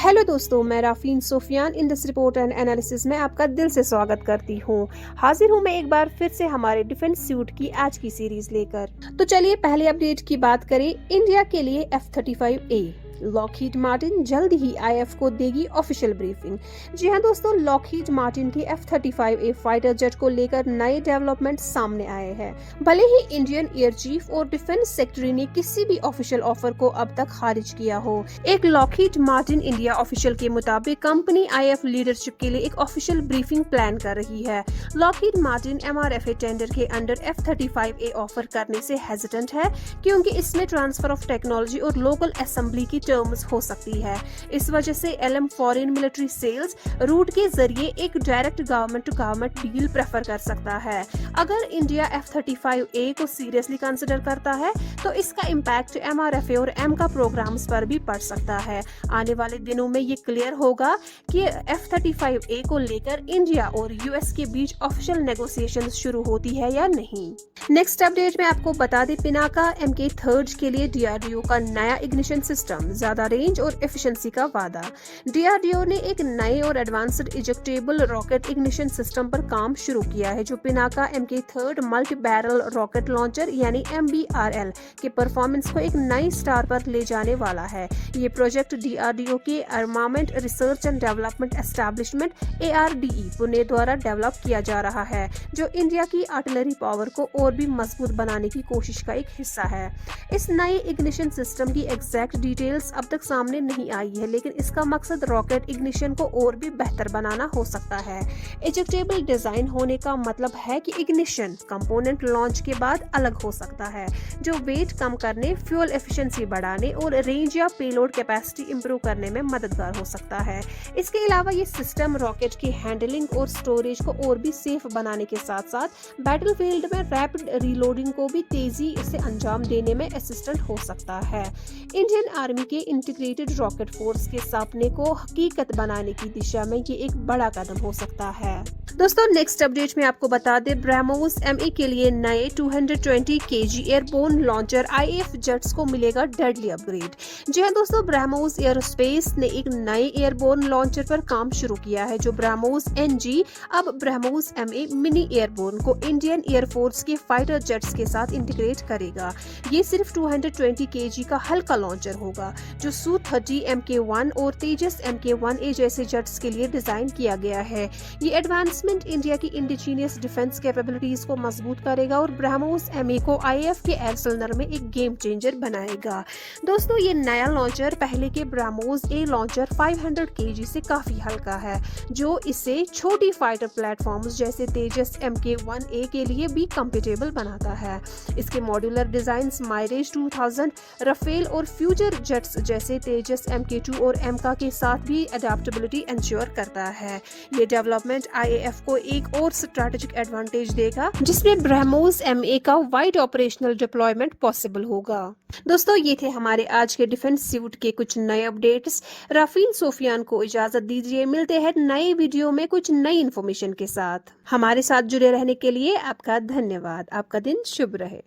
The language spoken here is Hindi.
हेलो दोस्तों, मैं Rafeen Sufiyan in this report and analysis में आपका दिल से स्वागत करती हूँ। हाजिर हूँ मैं एक बार फिर से हमारे डिफेंस सूट की आज की सीरीज लेकर। तो चलिए पहले अपडेट की बात करें। इंडिया के लिए F-35A लॉकहीड मार्टिन जल्द ही आईएफ को देगी ऑफिशियल ब्रीफिंग। जी हां दोस्तों, लॉकहीड मार्टिन के F-35A फाइटर जेट को लेकर नए डेवलपमेंट सामने आए हैं। भले ही इंडियन एयर चीफ और डिफेंस सेक्रेटरी ने किसी भी ऑफिशियल ऑफर को अब तक खारिज किया हो, एक लॉकहीड मार्टिन इंडिया ऑफिशियल के मुताबिक कंपनी आईएफ लीडरशिप के लिए एक ऑफिशियल ब्रीफिंग प्लान कर रही है। लॉकहीड मार्टिन MRFA टेंडर के अंडर F-35A ऑफर करने से हेजिटेंट है क्योंकि इसमें ट्रांसफर ऑफ टेक्नोलॉजी और लोकल असेंबली की टर्म्स हो सकती है। इस वजह से LM foreign military sales route के जरिए एक direct government to government deal prefer कर सकता है। अगर इंडिया F-35A को सीरियसली कंसिडर करता है तो इसका इम्पैक्ट MRFA और M का प्रोग्राम्स पर भी पड़ सकता है। आने वाले दिनों में ये क्लियर होगा कि F-35A को लेकर इंडिया और US के बीच ऑफिशियल नेगोशिएशंस शुरू होती है या नहीं। नेक्स्ट अपडेट में आपको बता दें, पिनाका MK-3 के लिए DRDO का नया इग्निशन सिस्टम, ज्यादा रेंज और एफिशिएंसी का वादा। DRDO ने एक नए और एडवांस्ड इजेक्टेबल रॉकेट इग्निशन सिस्टम पर काम शुरू किया है जो Pinaka MK-3 multi barrel rocket launcher यानी MBRL के परफॉर्मेंस को एक नई स्टार पर ले जाने वाला है। ये प्रोजेक्ट DRDO के armament research and development establishment ARDE Pune द्वारा डेवलप किया जा रहा है, जो इंडिया की आर्टिलरी पावर को और भी मजबूत बनाने की कोशिश का एक हिस्सा है। इस नए इग्निशन सिस्टम की एग्जैक्ट डिटेल्स अब तक सामने नहीं आई है, लेकिन इसका मकसद रॉकेट इग्निशन को और भी बेहतर बनाना हो सकता है। इजेक्टेबल डिजाइन होने का मतलब है कि इग्निशन कंपोनेंट लॉन्च के बाद अलग हो सकता है, जो वेट कम करने, फ्यूल एफिशिएंसी बढ़ाने और रेंज या पेलोड कैपेसिटी इंप्रूव करने में मददगार हो सकता है। इसके अलावा ये सिस्टम रॉकेट की हैंडलिंग और स्टोरेज को और भी सेफ बनाने के साथ साथ बैटलफील्ड में रैपिड रीलोडिंग को भी तेजी से अंजाम देने में असिस्टेंट हो सकता है। इंडियन आर्मी के इंटीग्रेटेड रॉकेट फोर्स के सपने को हकीकत बनाने की दिशा में ये एक बड़ा कदम हो सकता है। दोस्तों, नेक्स्ट अपडेट में आपको बता दें, ब्रह्मोस ME के लिए नए 220 kg airborne launcher IAF jets को मिलेगा डेडली अपग्रेड। जी हां दोस्तों, ब्रह्मोस एयरोस्पेस ने एक नए एयरबोर्न लॉन्चर पर काम शुरू किया है जो ब्रह्मोस NG अब ब्रह्मोस ME मिनी एयरबोर्न को इंडियन एयरफोर्स के फाइटर जेट्स के साथ इंटीग्रेट करेगा। ये सिर्फ 220 kg का हल्का लॉन्चर होगा जो Su-30 Mk1 और तेजस Mk1A जैसे जेट्स के लिए डिजाइन किया गया है। ये एडवांसमेंट इंडिया की इंडिजीनियस डिफेंस कैपेबिलिटीज को मजबूत करेगा और ब्रह्मोस ME को IAF के एयरसेनर में एक गेम चेंजर बनाएगा। दोस्तों, ये नया लॉन्चर पहले के ब्रह्मोस A लॉन्चर 500 kg से काफी हल्का है, जो इसे छोटी फाइटर प्लेटफॉर्म्स जैसे तेजस Mk1A के लिए भी कंपेटेबल बनाता है। इसके मॉड्यूलर डिजाइन माइरेज 2000, रफेल और फ्यूचर जेट्स जैसे तेजस Mk2 और MK के साथ भी अडेप्टेबिलिटी इंश्योर करता है। ये डेवलपमेंट IAF को एक और स्ट्रैटेजिक एडवांटेज देगा जिसमें ब्रह्मोस MA का वाइड ऑपरेशनल डिप्लॉयमेंट पॉसिबल होगा। दोस्तों, ये थे हमारे आज के डिफेंस सूट के कुछ नए अपडेट्स। राफीन सोफियान को इजाजत दीजिए, मिलते हैं नए वीडियो में कुछ नई इन्फॉर्मेशन के साथ। हमारे साथ जुड़े रहने के लिए आपका धन्यवाद। आपका दिन शुभ रहे।